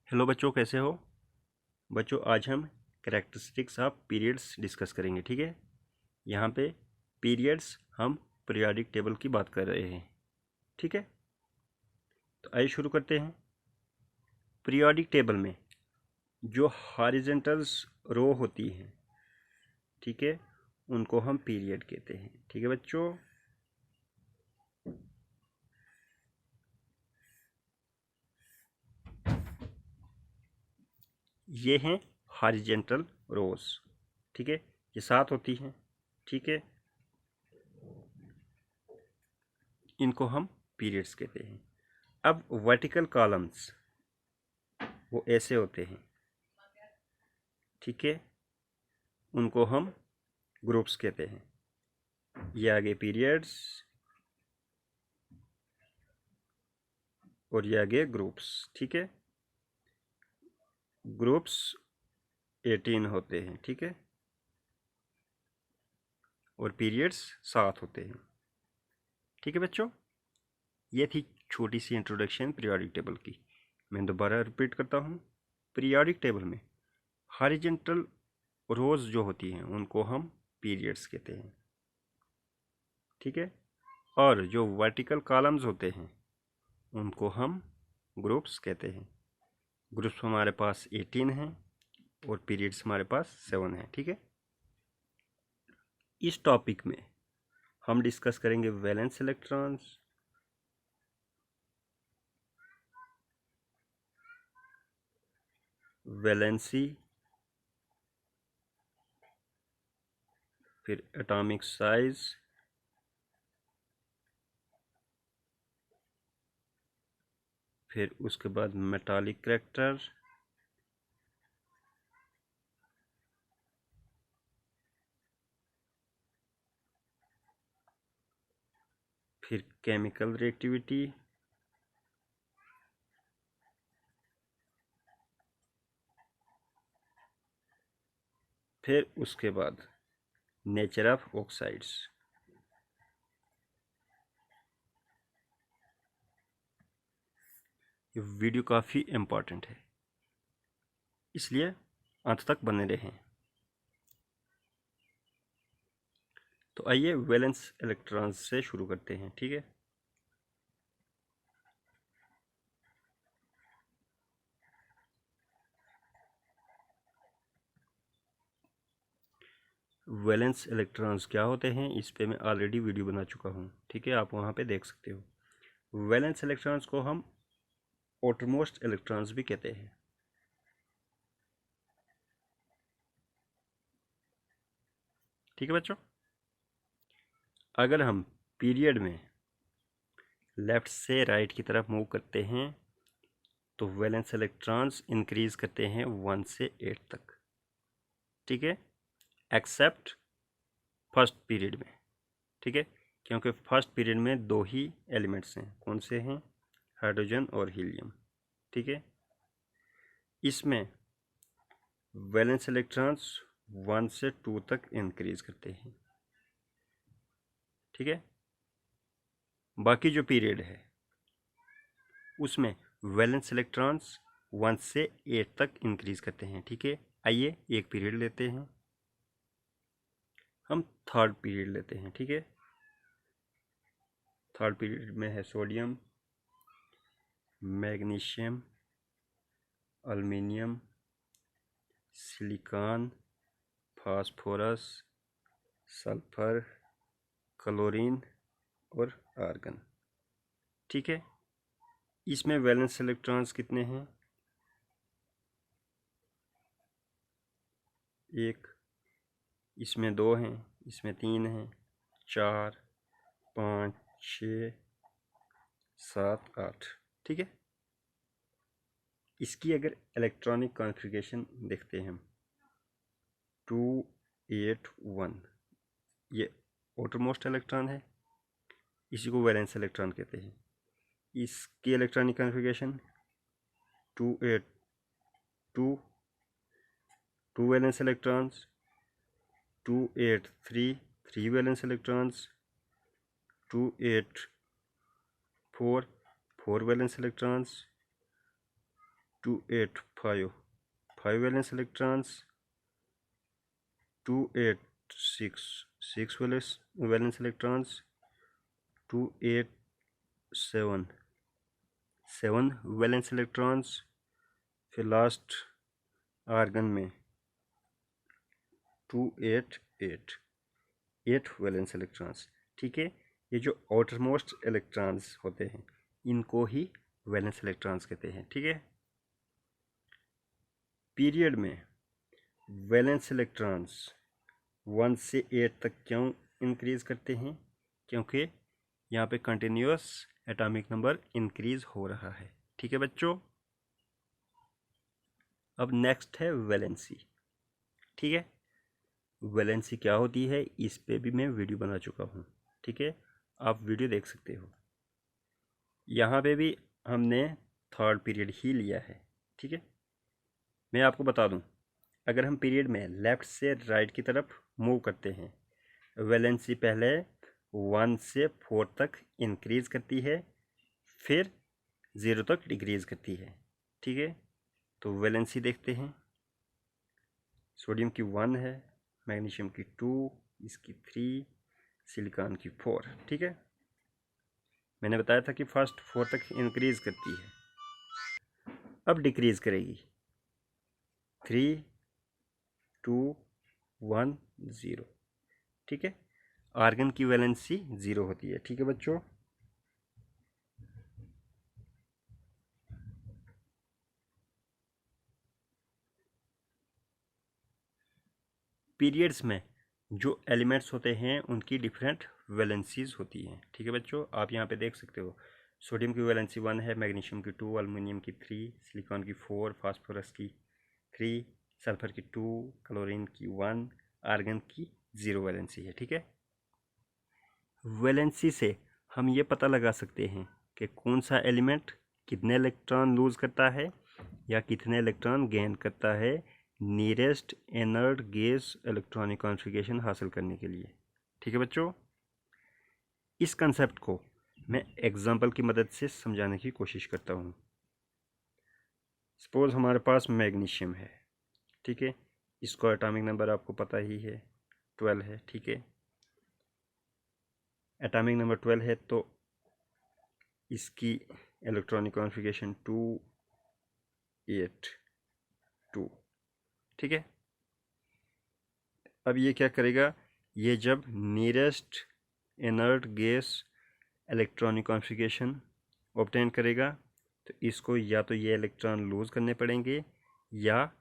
Hello बच्चों, कैसे हो बच्चों। आज हम कैरेक्टरिस्टिक्स ऑफ पीरियड्स डिस्कस करेंगे। ठीक है, यहाँ पे पीरियड्स हम पीरियोडिक टेबल की बात कर रहे हैं। ठीक है, तो आइए शुरू करते हैं। पीरियोडिक टेबल में जो हॉरिजॉन्टल्स रो होती हैं, ठीक है, उनको हम पीरियड कहते हैं। ठीक है बच्चों, ये हैं हॉरिजॉन्टल रोज। ठीक है, ये 7 होती हैं। ठीक है, इनको हम पीरियड्स कहते हैं। अब वर्टिकल कॉलम्स वो ऐसे होते हैं। ठीक है, उनको हम ग्रुप्स कहते हैं। ये आगे पीरियड्स और ये आगे ग्रुप्स। ठीक है, ग्रुप्स 18 होते हैं। ठीक है, और पीरियड्स 7 होते हैं। ठीक है बच्चों, ये थी छोटी सी इंट्रोडक्शन पीरियोडिक टेबल की। मैं दोबारा रिपीट करता हूँ। पीरियोडिक टेबल में हॉरिजॉन्टल रोज जो होती हैं उनको हम पीरियड्स कहते हैं। ठीक है, और जो वर्टिकल कॉलम्स होते हैं उनको हम ग्रुप्स कहते हैं। ग्रुप्स हमारे पास 18 हैं और पीरियड्स हमारे पास 7 हैं। ठीक है, इस टॉपिक में हम डिस्कस करेंगे वैलेंस इलेक्ट्रॉन्स, वैलेंसी, फिर एटॉमिक साइज, फिर उसके बाद मेटालिक करैक्टर, फिर केमिकल रिएक्टिविटी, फिर उसके बाद नेचर ऑफ ऑक्साइड्स। ये वीडियो काफ़ी इम्पोर्टेंट है, इसलिए अंत तक बने रहें। तो आइए वैलेंस इलेक्ट्रॉन्स से शुरू करते हैं। ठीक है, वैलेंस इलेक्ट्रॉन्स क्या होते हैं इस पे मैं ऑलरेडी वीडियो बना चुका हूँ। ठीक है, आप वहाँ पे देख सकते हो। वैलेंस इलेक्ट्रॉन्स को हम आउटरमोस्ट इलेक्ट्रॉन्स भी कहते हैं। ठीक है बच्चों, अगर हम पीरियड में लेफ्ट से राइट की तरफ मूव करते हैं तो वैलेंस इलेक्ट्रॉन्स इंक्रीज करते हैं 1 से 8 तक। ठीक है, एक्सेप्ट फर्स्ट पीरियड में। ठीक है, क्योंकि फर्स्ट पीरियड में 2 ही एलिमेंट्स हैं। कौन से हैं? हाइड्रोजन और हीलियम। ठीक है, इसमें वैलेंस इलेक्ट्रॉन्स 1 से 2 तक इंक्रीज करते हैं। ठीक है, बाकी जो पीरियड है उसमें वैलेंस इलेक्ट्रॉन्स 1 से 8 तक इंक्रीज करते हैं। ठीक है, आइए एक पीरियड लेते हैं। हम थर्ड पीरियड लेते हैं। ठीक है, थर्ड पीरियड में है sodium, magnesium, aluminium, silicon, phosphorus, sulphur, chlorine और आर्गन। ठीक है, इसमें वैलेंस इलेक्ट्रॉन्स कितने हैं? 1, इसमें 2 हैं, इसमें 3 हैं, 4, 5, 6, 7, 8। ठीक है, इसकी अगर इलेक्ट्रॉनिक कॉन्फ़िगरेशन देखते हैं हम, 281, ये आउटरमोस्ट इलेक्ट्रॉन है, इसी को वैलेंस इलेक्ट्रॉन कहते हैं। इसकी electronic configuration 282, 2 valence electrons, 283, 3 valence electrons, 284, 4 valence electrons, 285 5 valence electrons, 286 6 valence electrons, 287 7 valence electrons, फिर लास्ट आर्गन में 288 8 वैलेंस इलेक्ट्रॉन्स। ठीक है, ये जो आउटर मोस्ट इलेक्ट्रॉन्स होते हैं इनको ही वैलेंस इलेक्ट्रॉन्स कहते हैं। ठीक है, पीरियड में वैलेंस इलेक्ट्रॉन्स 1 से 8 तक क्यों इंक्रीज करते हैं? क्योंकि यहाँ पे कंटिन्यूस एटॉमिक नंबर इंक्रीज हो रहा है। ठीक है बच्चों, अब नेक्स्ट है वैलेंसी। ठीक है, वैलेंसी क्या होती है इस पे भी मैं वीडियो बना चुका हूँ। ठीक है, आप वीडियो देख सकते हो। यहाँ पे भी हमने थर्ड पीरियड ही लिया है। ठीक है, मैं आपको बता दूँ, अगर हम पीरियड में लेफ़्ट से राइट की तरफ मूव करते हैं, वैलेंसी पहले 1 से 4 तक इंक्रीज़ करती है, फिर 0 तक डिक्रीज़ करती है। ठीक है, तो वैलेंसी देखते हैं। सोडियम की 1 है, मैग्नीशियम की 2, इसकी 3, सिलिकॉन की 4। ठीक है, मैंने बताया था कि फर्स्ट 4 तक इंक्रीज़ करती है, अब डिक्रीज़ करेगी। 3 2 1 0। ठीक है, आर्गन की वैलेंसी 0 होती है। ठीक है बच्चों, पीरियड्स में जो एलिमेंट्स होते हैं उनकी डिफरेंट वैलेंसीज होती हैं। ठीक है बच्चों, आप यहाँ पे देख सकते हो सोडियम की वैलेंसी 1 है, मैग्नीशियम की 2, एल्युमिनियम की 3, सिलिकॉन की 4, फास्फोरस की 3, सल्फर की 2, क्लोरीन की 1, आर्गन की 0 वैलेंसी है। ठीक है, वैलेंसी से हम ये पता लगा सकते हैं कि कौन सा एलिमेंट कितने इलेक्ट्रॉन लूज करता है या कितने इलेक्ट्रॉन गेन करता है nearest inert gas electronic configuration हासिल करने के लिए। ठीक है बच्चों, इस कंसेप्ट को मैं एग्जांपल की मदद से समझाने की कोशिश करता हूँ। सपोज हमारे पास मैग्नीशियम है। ठीक है, इसका एटॉमिक नंबर आपको पता ही है 12 है। ठीक है, एटॉमिक नंबर 12 है तो इसकी इलेक्ट्रॉनिक कॉन्फ़िगरेशन 282। ठीक है, अब ये क्या करेगा, ये जब nearest inert gas electronic configuration obtain करेगा तो इसको या तो ये इलेक्ट्रॉन लूज़ करने पड़ेंगे या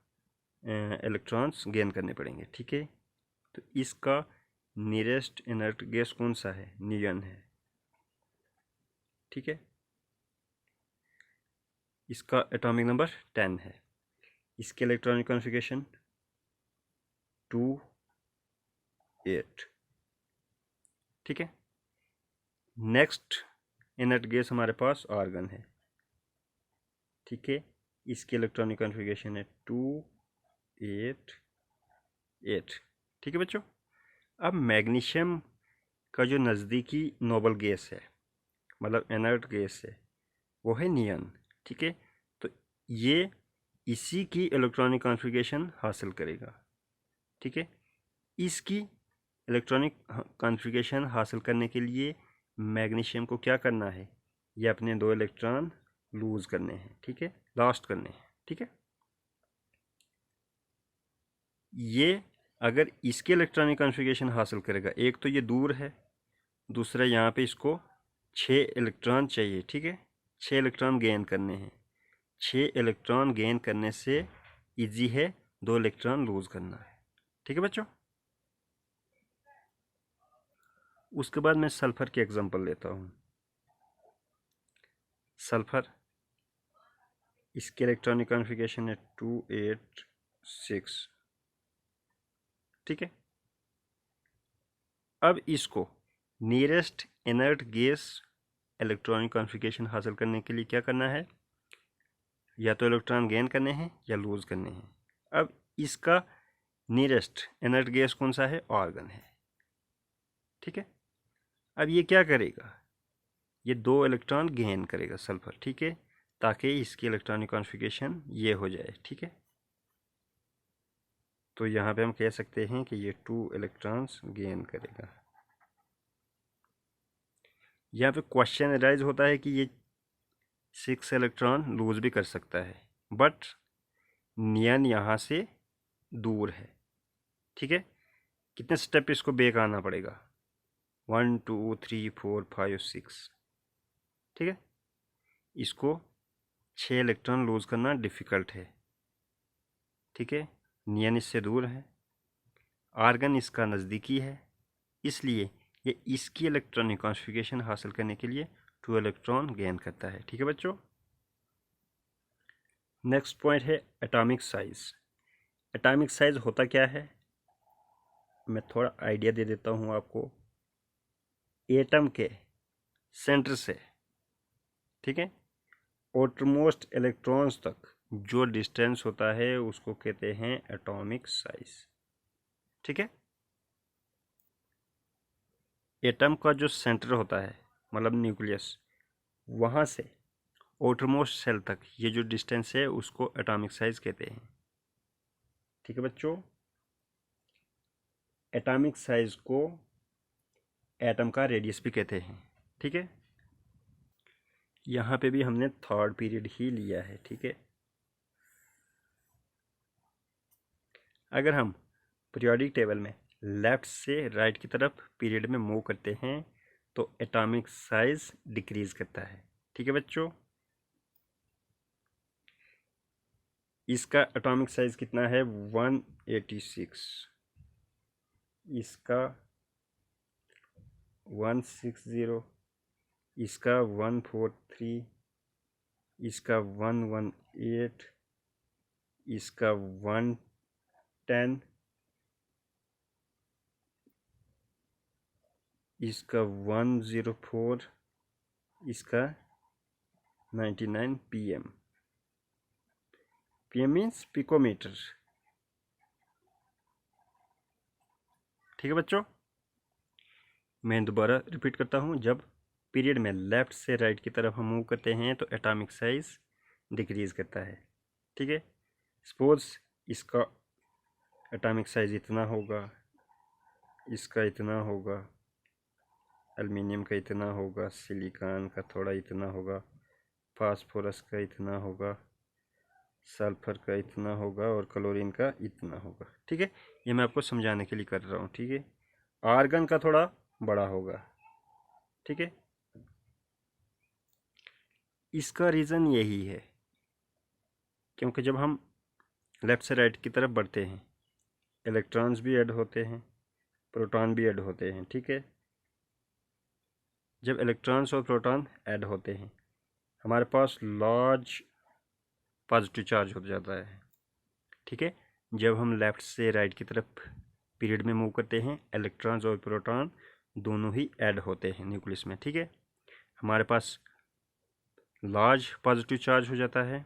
इलेक्ट्रॉन्स गेन करने पड़ेंगे। ठीक है, तो इसका नियरेस्ट इनर्ट गैस कौन सा है? नियॉन है। ठीक है, इसका एटॉमिक नंबर 10 है, इसके इलेक्ट्रॉनिक कॉन्फ़िगरेशन 2 8। ठीक है, नेक्स्ट इनर्ट गैस हमारे पास आर्गन है। ठीक है, इसकी इलेक्ट्रॉनिक कॉन्फ़िगरेशन है 2 8 8। ठीक है बच्चों, अब मैग्नीशियम का जो नज़दीकी नोबल गैस है, मतलब इनर्ट गैस है, वो है नियॉन। ठीक है, तो ये इसी की इलेक्ट्रॉनिक कॉन्फ़िगरेशन हासिल करेगा। ठीक है, इसकी इलेक्ट्रॉनिक कॉन्फ़िगरेशन हासिल करने के लिए मैग्नीशियम को क्या करना है, ये अपने 2 इलेक्ट्रॉन लूज़ करने हैं। ठीक है, लॉस्ट करने हैं। ठीक है, ये अगर इसके इलेक्ट्रॉनिक कॉन्फ़िगरेशन हासिल करेगा, एक तो ये दूर है, दूसरा यहाँ पे इसको 6 इलेक्ट्रॉन चाहिए। ठीक है, 6 इलेक्ट्रॉन गेन करने हैं। 6 इलेक्ट्रॉन गेन करने से इजी है 2 इलेक्ट्रॉन लूज़ करना है। ठीक है बच्चों, उसके बाद मैं सल्फ़र की एग्जांपल लेता हूँ। सल्फ़र, इसके इलेक्ट्रॉनिक कॉन्फ़िगरेशन है 286। ठीक है, अब इसको nearest inert gas electronic configuration हासिल करने के लिए क्या करना है, या तो इलेक्ट्रॉन गेन करने हैं या लूज़ करने हैं। अब इसका नियरेस्ट इनर्ट गैस कौन सा है? आर्गन है। ठीक है, अब ये क्या करेगा, ये 2 इलेक्ट्रॉन गेन करेगा सल्फ़र। ठीक है, ताकि इसकी इलेक्ट्रॉनिक कॉन्फ़िगरेशन ये हो जाए। ठीक है, तो यहाँ पे हम कह सकते हैं कि ये 2 इलेक्ट्रॉन्स गेन करेगा। यहाँ पे क्वेश्चन राइज होता है कि ये 6 इलेक्ट्रॉन लूज भी कर सकता है, बट नियन यहाँ से दूर है। ठीक है, कितने स्टेप इसको बैक आना पड़ेगा? 1 2 3 4 5 6। ठीक है, इसको 6 इलेक्ट्रॉन लूज करना डिफ़िकल्ट है। ठीक है, नियन इससे दूर है, आर्गन इसका नज़दीकी है, इसलिए ये इसकी इलेक्ट्रॉनिक कॉन्फ़िगरेशन हासिल करने के लिए 2 इलेक्ट्रॉन गेन करता है। ठीक है बच्चों, नेक्स्ट पॉइंट है एटॉमिक साइज। एटॉमिक साइज होता क्या है, मैं थोड़ा आइडिया दे देता हूँ आपको। एटम के सेंटर से, ठीक है, आउटरमोस्ट इलेक्ट्रॉन्स तक जो डिस्टेंस होता है उसको कहते हैं एटॉमिक साइज। ठीक है, एटम का जो सेंटर होता है मतलब न्यूक्लियस, वहाँ से आउटरमोस्ट सेल तक ये जो डिस्टेंस है उसको एटॉमिक साइज कहते हैं। ठीक है बच्चों, एटॉमिक साइज को एटम का रेडियस भी कहते हैं। ठीक है, यहाँ पे भी हमने थर्ड पीरियड ही लिया है। ठीक है, अगर हम पीरियोडिक टेबल में लेफ्ट से राइट की तरफ पीरियड में मूव करते हैं तो एटॉमिक साइज डिक्रीज करता है। ठीक है बच्चों, इसका एटॉमिक साइज कितना है? 186, इसका 160, इसका 143, इसका 118, इसका 110, इसका 104, इसका 99 pm। pm means picometre. ठीक है बच्चों, मैं दोबारा रिपीट करता हूँ, जब पीरियड में लेफ़्ट से राइट की तरफ हम मूव करते हैं तो एटॉमिक साइज डिक्रीज़ करता है। ठीक है, सपोज इसका एटॉमिक साइज इतना होगा, इसका इतना होगा, एल्युमिनियम का इतना होगा, सिलिकॉन का थोड़ा इतना होगा, फास्फोरस का इतना होगा, सल्फर का इतना होगा और क्लोरीन का इतना होगा। ठीक है, ये मैं आपको समझाने के लिए कर रहा हूँ। ठीक है, आर्गन का थोड़ा बड़ा होगा। ठीक है, इसका रीज़न यही है क्योंकि जब हम लेफ़्ट से राइट की तरफ बढ़ते हैं इलेक्ट्रॉन्स भी ऐड होते हैं, प्रोटॉन भी ऐड होते हैं। ठीक है, जब इलेक्ट्रॉन्स और प्रोटॉन ऐड होते हैं हमारे पास लार्ज पॉजिटिव चार्ज हो जाता है। ठीक है, जब हम लेफ़्ट से राइट की तरफ पीरियड में मूव करते हैं इलेक्ट्रॉन्स और प्रोटॉन दोनों ही ऐड होते हैं न्यूक्लियस में। ठीक है, हमारे पास लार्ज पॉजिटिव चार्ज हो जाता है।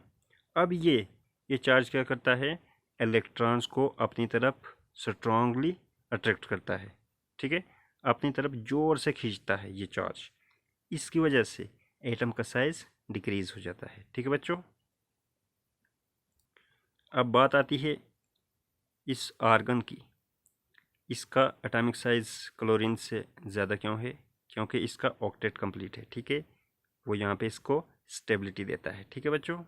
अब ये चार्ज क्या करता है? इलेक्ट्रॉन्स को अपनी तरफ स्ट्रांगली अट्रैक्ट करता है। ठीक है, अपनी तरफ जोर से खींचता है ये चार्ज, इसकी वजह से एटम का साइज डिक्रीज हो जाता है। ठीक है बच्चों, अब बात आती है इस आर्गन की, इसका एटॉमिक साइज क्लोरीन से ज़्यादा क्यों है? क्योंकि इसका ऑक्टेट कंप्लीट है। ठीक है, वो यहाँ पे इसको स्टेबिलिटी देता है। ठीक है बच्चों।